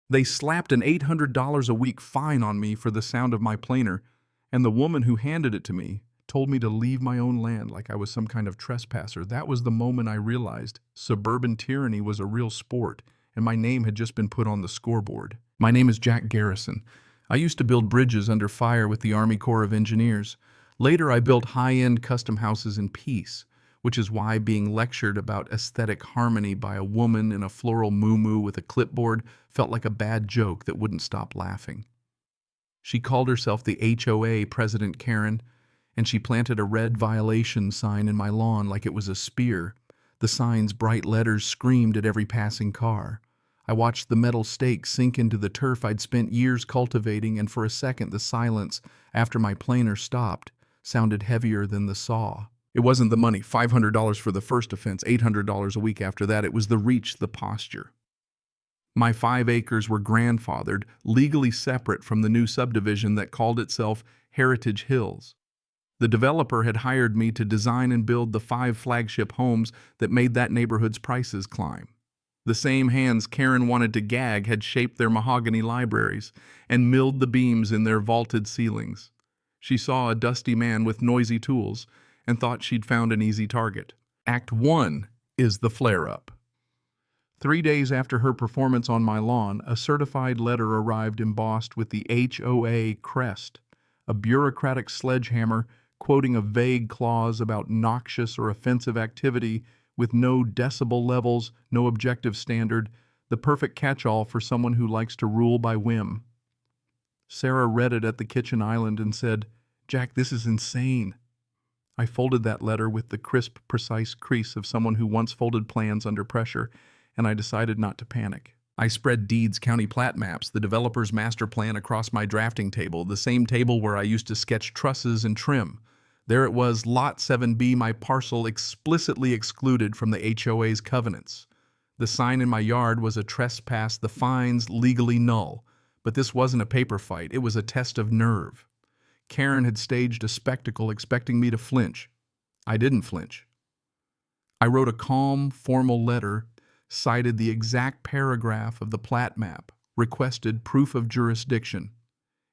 They slapped an $800 a week fine on me for the sound of my planer, and the woman who handed it to me told me to leave my own land like I was some kind of trespasser. That was the moment I realized suburban tyranny was a real sport, and my name had just been put on the scoreboard. My name is Jack Garrison. I used to build bridges under fire with the Army Corps of Engineers. Later, I built high-end custom houses in peace, which is why being lectured about aesthetic harmony by a woman in a floral muumuu with a clipboard felt like a bad joke that wouldn't stop laughing. She called herself the HOA President Karen, and she planted a red violation sign in my lawn like it was a spear. The sign's bright letters screamed at every passing car. I watched the metal stake sink into the turf I'd spent years cultivating, and for a second the silence, after my planer stopped, sounded heavier than the saw. It wasn't the money, $500 for the first offense, $800 a week after that. It was the reach, the posture. My 5 acres were grandfathered, legally separate from the new subdivision that called itself Heritage Hills. The developer had hired me to design and build the 5 flagship homes that made that neighborhood's prices climb. The same hands Karen wanted to gag had shaped their mahogany libraries and milled the beams in their vaulted ceilings. She saw a dusty man with noisy tools and thought she'd found an easy target. Act 1 is the flare-up. 3 days after her performance on my lawn, a certified letter arrived embossed with the HOA crest, a bureaucratic sledgehammer quoting a vague clause about noxious or offensive activity with no decibel levels, no objective standard, the perfect catch-all for someone who likes to rule by whim. Sarah read it at the kitchen island and said, "Jack, this is insane." I folded that letter with the crisp, precise crease of someone who once folded plans under pressure, and I decided not to panic. I spread deeds, county plat maps, the developer's master plan across my drafting table, the same table where I used to sketch trusses and trim. There it was, Lot 7B, my parcel explicitly excluded from the HOA's covenants. The sign in my yard was a trespass, the fines legally null. But this wasn't a paper fight, it was a test of nerve. Karen had staged a spectacle expecting me to flinch. I didn't flinch. I wrote a calm, formal letter, cited the exact paragraph of the plat map, requested proof of jurisdiction,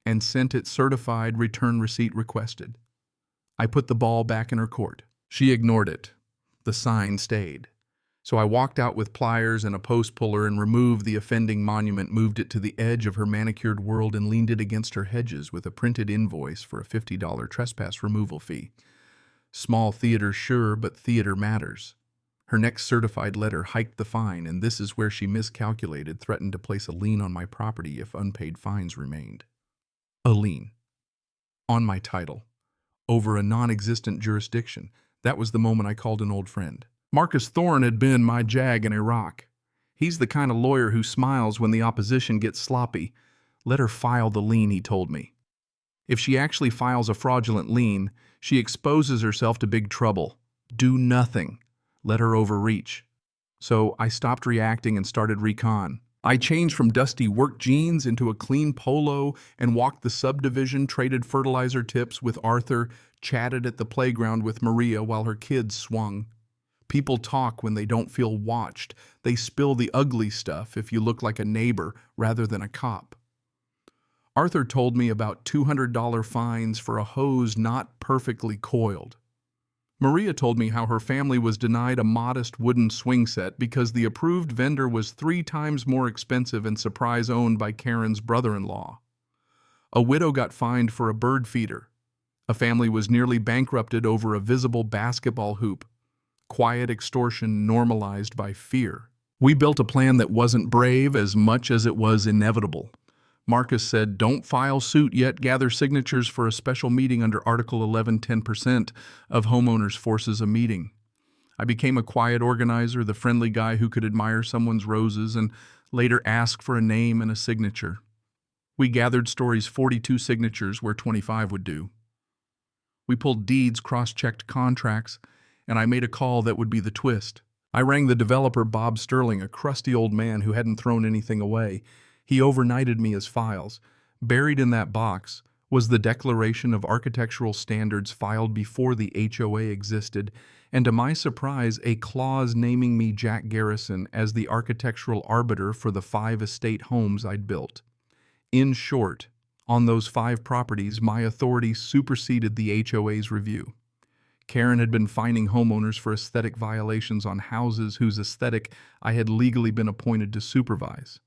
and sent it certified, return receipt requested. I put the ball back in her court. She ignored it. The sign stayed. So I walked out with pliers and a post puller and removed the offending monument, moved it to the edge of her manicured world, and leaned it against her hedges with a printed invoice for a $50 trespass removal fee. Small theater, sure, but theater matters. Her next certified letter hiked the fine, and this is where she miscalculated, threatened to place a lien on my property if unpaid fines remained. A lien. On my title. Over a non-existent jurisdiction. That was the moment I called an old friend. Marcus Thorne had been my jag in Iraq. He's the kind of lawyer who smiles when the opposition gets sloppy. Let her file the lien, he told me. If she actually files a fraudulent lien, she exposes herself to big trouble. Do nothing. Let her overreach. So I stopped reacting and started recon. I changed from dusty work jeans into a clean polo and walked the subdivision, traded fertilizer tips with Arthur, chatted at the playground with Maria while her kids swung. People talk when they don't feel watched. They spill the ugly stuff if you look like a neighbor rather than a cop. Arthur told me about $200 fines for a hose not perfectly coiled. Maria told me how her family was denied a modest wooden swing set because the approved vendor was 3 times more expensive and surprise owned by Karen's brother-in-law. A widow got fined for a bird feeder. A family was nearly bankrupted over a visible basketball hoop. Quiet extortion normalized by fear. We built a plan that wasn't brave as much as it was inevitable. Marcus said, "Don't file suit yet, gather signatures for a special meeting under Article 11, 10% of homeowners forces a meeting." I became a quiet organizer, the friendly guy who could admire someone's roses and later ask for a name and a signature. We gathered Story's 42 signatures where 25 would do. We pulled deeds, cross-checked contracts, and I made a call that would be the twist. I rang the developer, Bob Sterling, a crusty old man who hadn't thrown anything away. He overnighted me his files. Buried in that box was the Declaration of Architectural Standards filed before the HOA existed, and to my surprise, a clause naming me Jack Garrison as the architectural arbiter for the 5 estate homes I'd built. In short, on those 5 properties, my authority superseded the HOA's review. Karen had been fining homeowners for aesthetic violations on houses whose aesthetic I had legally been appointed to supervise.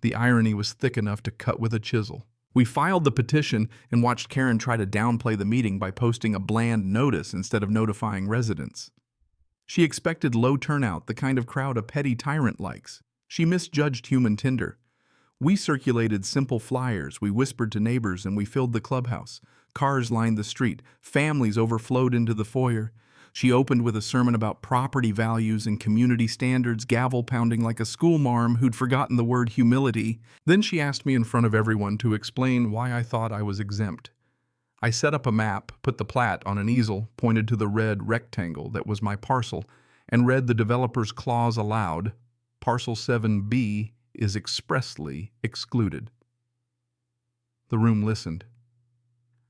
The irony was thick enough to cut with a chisel. We filed the petition and watched Karen try to downplay the meeting by posting a bland notice instead of notifying residents. She expected low turnout, the kind of crowd a petty tyrant likes. She misjudged human tinder. We circulated simple flyers, we whispered to neighbors, and we filled the clubhouse. Cars lined the street. Families overflowed into the foyer. She opened with a sermon about property values and community standards, gavel pounding like a schoolmarm who'd forgotten the word humility. Then she asked me in front of everyone to explain why I thought I was exempt. I set up a map, put the plat on an easel, pointed to the red rectangle that was my parcel, and read the developer's clause aloud. Parcel 7B is expressly excluded. The room listened.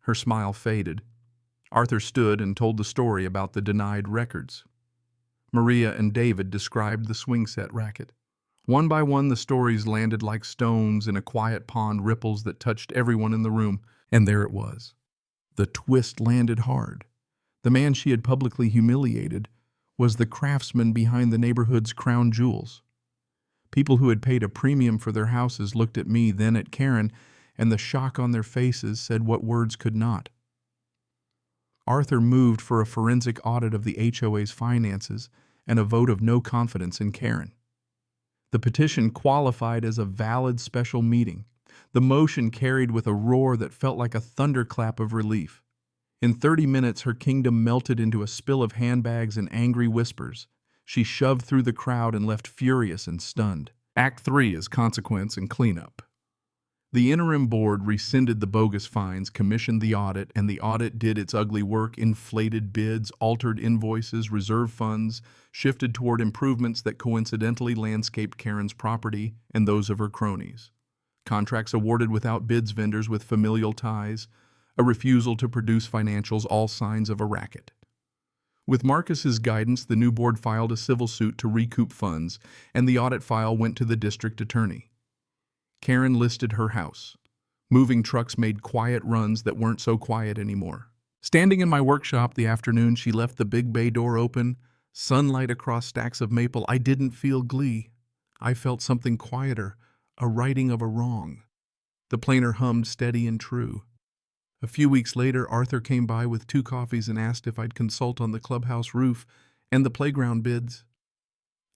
Her smile faded. Arthur stood and told the story about the denied records. Maria and David described the swing set racket. One by one, the stories landed like stones in a quiet pond, ripples that touched everyone in the room. And there it was. The twist landed hard. The man she had publicly humiliated was the craftsman behind the neighborhood's crown jewels. People who had paid a premium for their houses looked at me, then at Karen, and the shock on their faces said what words could not. Arthur moved for a forensic audit of the HOA's finances and a vote of no confidence in Karen. The petition qualified as a valid special meeting. The motion carried with a roar that felt like a thunderclap of relief. In 30 minutes, her kingdom melted into a spill of handbags and angry whispers. She shoved through the crowd and left furious and stunned. Act 3 is consequence and cleanup. The interim board rescinded the bogus fines, commissioned the audit, and the audit did its ugly work: inflated bids, altered invoices, reserved funds, shifted toward improvements that coincidentally landscaped Karen's property and those of her cronies. Contracts awarded without bids, vendors with familial ties, a refusal to produce financials, all signs of a racket. With Marcus's guidance, the new board filed a civil suit to recoup funds, and the audit file went to the district attorney. Karen listed her house. Moving trucks made quiet runs that weren't so quiet anymore. Standing in my workshop the afternoon, she left the big bay door open, sunlight across stacks of maple. I didn't feel glee. I felt something quieter, a righting of a wrong. The planer hummed steady and true. A few weeks later, Arthur came by with 2 coffees and asked if I'd consult on the clubhouse roof and the playground bids.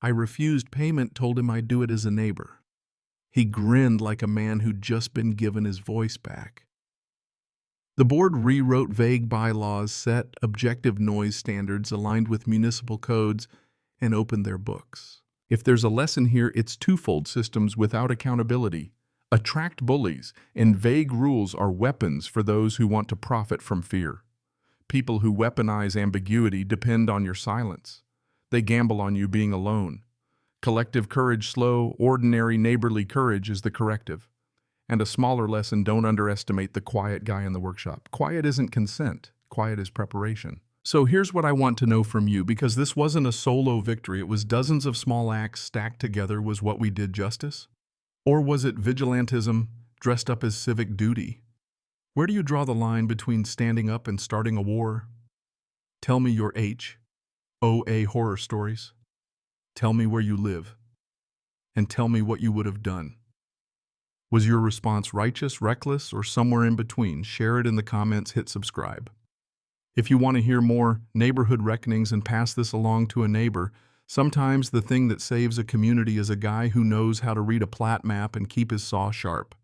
I refused payment, told him I'd do it as a neighbor. He grinned like a man who'd just been given his voice back. The board rewrote vague bylaws, set objective noise standards aligned with municipal codes, and opened their books. If there's a lesson here, it's twofold: systems without accountability attract bullies, and vague rules are weapons for those who want to profit from fear. People who weaponize ambiguity depend on your silence. They gamble on you being alone. Collective courage, slow, ordinary, neighborly courage is the corrective. And a smaller lesson: don't underestimate the quiet guy in the workshop. Quiet isn't consent. Quiet is preparation. So here's what I want to know from you, because this wasn't a solo victory. It was dozens of small acts stacked together. Was what we did justice? Or was it vigilantism dressed up as civic duty? Where do you draw the line between standing up and starting a war? Tell me your HOA horror stories. Tell me where you live. And tell me what you would have done. Was your response righteous, reckless, or somewhere in between? Share it in the comments, hit subscribe. If you want to hear more neighborhood reckonings and pass this along to a neighbor, sometimes the thing that saves a community is a guy who knows how to read a plat map and keep his saw sharp.